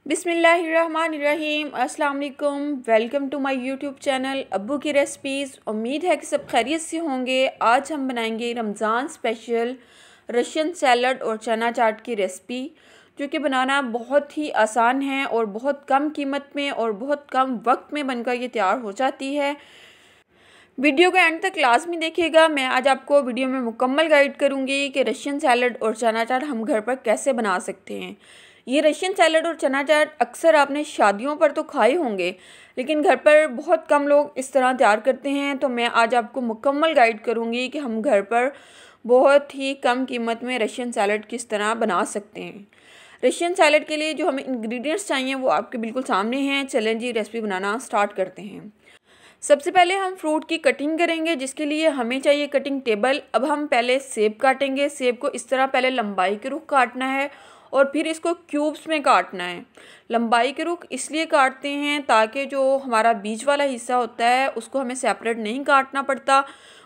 बिस्मिल्लाहिर्रहमानिर्रहीम। अस्सलाम वालेकुम। Welcome to my YouTube channel अब्बू की रेसिपीज़। उम्मीद है कि सब खैरियत से होंगे। आज हम बनाएंगे रमज़ान स्पेशल रशियन सैलड और चना चाट की रेसिपी, जो कि बनाना बहुत ही आसान है और बहुत कम कीमत में और बहुत कम वक्त में बनकर ये तैयार हो जाती है। वीडियो को एंड तक लाजमी देखिएगा। मैं आज आपको वीडियो में मुकम्मल गाइड करूँगी कि रशियन सैलड और चना चाट हम घर पर कैसे बना सकते हैं। ये रशियन सैलड और चना चाट अक्सर आपने शादियों पर तो खाए होंगे, लेकिन घर पर बहुत कम लोग इस तरह तैयार करते हैं। तो मैं आज आपको मुकम्मल गाइड करूँगी कि हम घर पर बहुत ही कम कीमत में रशियन सैलड किस तरह बना सकते हैं। रशियन सैलड के लिए जो हमें इंग्रेडिएंट्स चाहिए वो आपके बिल्कुल सामने हैं। चलें जी, रेसिपी बनाना स्टार्ट करते हैं। सबसे पहले हम फ्रूट की कटिंग करेंगे, जिसके लिए हमें चाहिए कटिंग टेबल। अब हम पहले सेब काटेंगे। सेब को इस तरह पहले लंबाई के रुख काटना है और फिर इसको क्यूब्स में काटना है। लंबाई के रुख इसलिए काटते हैं ताकि जो हमारा बीच वाला हिस्सा होता है उसको हमें सेपरेट नहीं काटना पड़ता,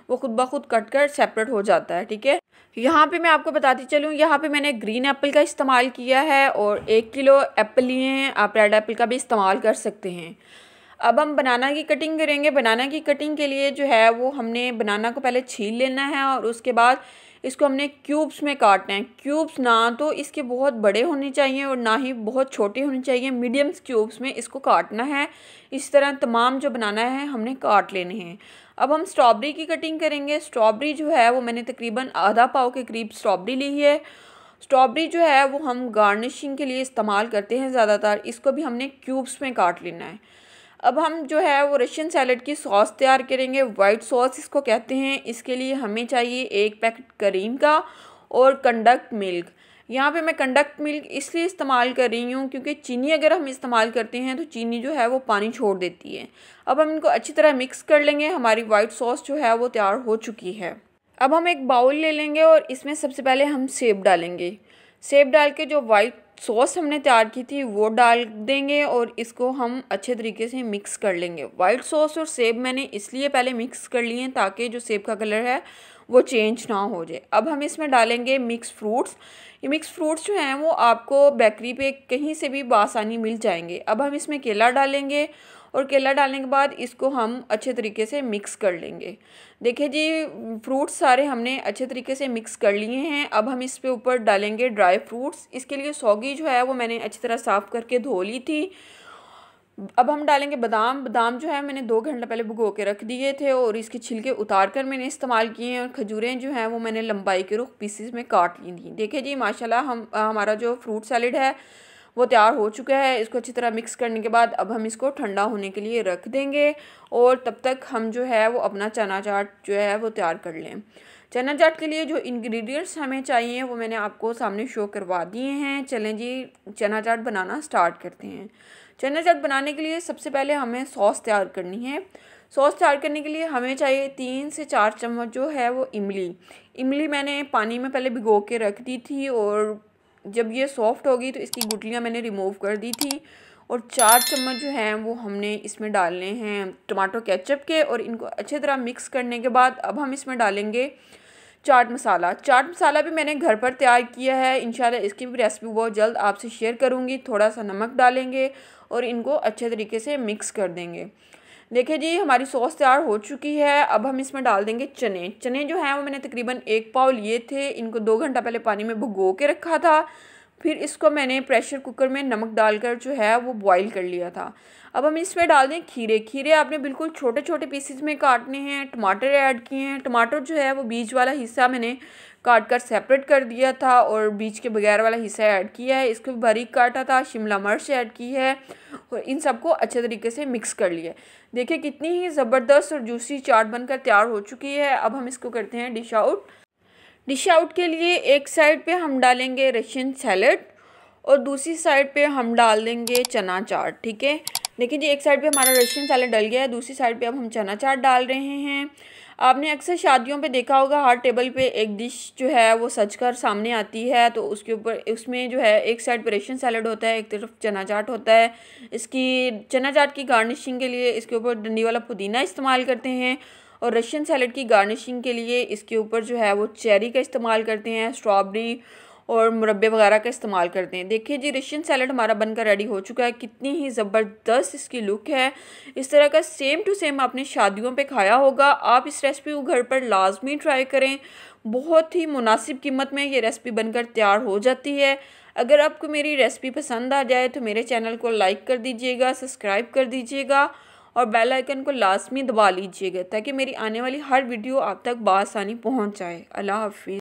वो खुद ब खुद कट कर सेपरेट हो जाता है। ठीक है, यहाँ पे मैं आपको बताती चलूँ, यहाँ पे मैंने ग्रीन एप्पल का इस्तेमाल किया है और 1 किलो एप्पल लिए हैं। आप रेड एप्पल का भी इस्तेमाल कर सकते हैं। अब हम बनाना की कटिंग करेंगे। बनाना की कटिंग के लिए जो है वो हमने बनाना को पहले छील लेना है और उसके बाद इसको हमने क्यूब्स में काटना है। क्यूब्स ना तो इसके बहुत बड़े होने चाहिए और ना ही बहुत छोटे होने चाहिए, मीडियम क्यूब्स में इसको काटना है। इस तरह तमाम जो बनाना है हमने काट लेने हैं। अब हम स्ट्रॉबेरी की कटिंग करेंगे। स्ट्रॉबेरी जो है वो मैंने तकरीबन आधा पाव के करीब स्ट्रॉबेरी ली है। स्ट्रॉबेरी जो है वो हम गार्निशिंग के लिए इस्तेमाल करते हैं ज़्यादातर। इसको भी हमने क्यूब्स में काट लेना है। अब हम जो है वो रशियन सैलड की सॉस तैयार करेंगे। वाइट सॉस इसको कहते हैं। इसके लिए हमें चाहिए 1 पैकेट क्रीम का और कंडक्ट मिल्क। यहाँ पे मैं कंडक्ट मिल्क इसलिए इस्तेमाल कर रही हूँ क्योंकि चीनी अगर हम इस्तेमाल करते हैं तो चीनी जो है वो पानी छोड़ देती है। अब हम इनको अच्छी तरह मिक्स कर लेंगे। हमारी वाइट सॉस जो है वो तैयार हो चुकी है। अब हम एक बाउल ले लेंगे और इसमें सबसे पहले हम सेब डालेंगे। सेब डाल के जो वाइट सॉस हमने तैयार की थी वो डाल देंगे और इसको हम अच्छे तरीके से मिक्स कर लेंगे। वाइट सॉस और सेब मैंने इसलिए पहले मिक्स कर लिए हैं ताकि जो सेब का कलर है वो चेंज ना हो जाए। अब हम इसमें डालेंगे मिक्स फ्रूट्स। ये मिक्स फ्रूट्स जो हैं वो आपको बेकरी पे कहीं से भी बआसानी मिल जाएंगे। अब हम इसमें केला डालेंगे और केला डालने के बाद इसको हम अच्छे तरीके से मिक्स कर लेंगे। देखिए जी, फ्रूट्स सारे हमने अच्छे तरीके से मिक्स कर लिए हैं। अब हम इस पे ऊपर डालेंगे ड्राई फ्रूट्स। इसके लिए सौगी जो है वो मैंने अच्छी तरह साफ़ करके धो ली थी। अब हम डालेंगे बादाम। बादाम जो है मैंने 2 घंटे पहले भिगो के रख दिए थे और इसके छिलके उतार कर मैंने इस्तेमाल किए हैं। और खजूरें जो हैं वो मैंने लंबाई के रुख पीसेस में काट ली थी। देखिए जी, माशाल्लाह हमारा जो फ्रूट सैलेड है वो तैयार हो चुका है। इसको अच्छी तरह मिक्स करने के बाद अब हम इसको ठंडा होने के लिए रख देंगे और तब तक हम जो है वो अपना चना चाट जो है वो तैयार कर लें। चना चाट के लिए जो इंग्रेडिएंट्स हमें चाहिए वो मैंने आपको सामने शो करवा दिए हैं। चलें जी, चना चाट बनाना स्टार्ट करते हैं। चना चाट बनाने के लिए सबसे पहले हमें सॉस तैयार करनी है। सॉस तैयार करने के लिए हमें चाहिए 3 से 4 चम्मच जो है वो इमली मैंने पानी में पहले भिगो के रख दी थी और जब ये सॉफ्ट होगी तो इसकी गुठलियाँ मैंने रिमूव कर दी थी। और 4 चम्मच जो हैं वो हमने इसमें डालने हैं टमाटो केचप के और इनको अच्छी तरह मिक्स करने के बाद अब हम इसमें डालेंगे चाट मसाला। चाट मसाला भी मैंने घर पर तैयार किया है। इंशाल्लाह इसकी भी रेसिपी बहुत जल्द आपसे शेयर करूँगी। थोड़ा सा नमक डालेंगे और इनको अच्छे तरीके से मिक्स कर देंगे। देखिए जी, हमारी सॉस तैयार हो चुकी है। अब हम इसमें डाल देंगे चने। चने जो हैं वो मैंने तकरीबन 1 पाव लिए थे। इनको 2 घंटा पहले पानी में भिगो के रखा था। फिर इसको मैंने प्रेशर कुकर में नमक डालकर जो है वो बॉईल कर लिया था। अब हम इसमें डाल दें खीरे। खीरे आपने बिल्कुल छोटे छोटे पीसेस में काटने हैं। टमाटर ऐड किए हैं। टमाटर जो है वो बीज वाला हिस्सा मैंने काट कर सेपरेट कर दिया था और बीज के बगैर वाला हिस्सा ऐड किया है। इसको भी बारीक काटा था। शिमला मिर्च ऐड की है और इन सबको अच्छे तरीके से मिक्स कर लिया। देखिए कितनी ही ज़बरदस्त और जूसी चाट बनकर तैयार हो चुकी है। अब हम इसको करते हैं डिश आउट। डिश आउट के लिए एक साइड पे हम डालेंगे रशियन सैलड और दूसरी साइड पे हम डाल देंगे चना चाट। ठीक है, देखिए जी, एक साइड पे हमारा रशियन सैलड डल गया है, दूसरी साइड पे अब हम चना चाट डाल रहे हैं। आपने अक्सर शादियों पे देखा होगा हर टेबल पे एक डिश जो है वो सज कर सामने आती है, तो उसके ऊपर उसमें जो है एक साइड पे रशियन सैलड होता है, एक तरफ चना चाट होता है। इसकी चना चाट की गार्निशिंग के लिए इसके ऊपर डंडी वाला पुदीना इस्तेमाल करते हैं और रशियन सैलड की गार्निशिंग के लिए इसके ऊपर जो है वो चेरी का इस्तेमाल करते हैं, स्ट्रॉबेरी और मुरब्बे वगैरह का इस्तेमाल करते हैं। देखिए जी, रशियन सैलड हमारा बनकर रेडी हो चुका है। कितनी ही ज़बरदस्त इसकी लुक है। इस तरह का सेम टू सेम आपने शादियों पे खाया होगा। आप इस रेसिपी को घर पर लाजमी ट्राई करें। बहुत ही मुनासिब कीमत में ये रेसिपी बनकर तैयार हो जाती है। अगर आपको मेरी रेसिपी पसंद आ जाए तो मेरे चैनल को लाइक कर दीजिएगा, सब्सक्राइब कर दीजिएगा और बेल आइकन को लाजमी दबा लीजिएगा ताकि मेरी आने वाली हर वीडियो आप तक बआसानी पहुंच जाए। अल्लाह हाफिज़।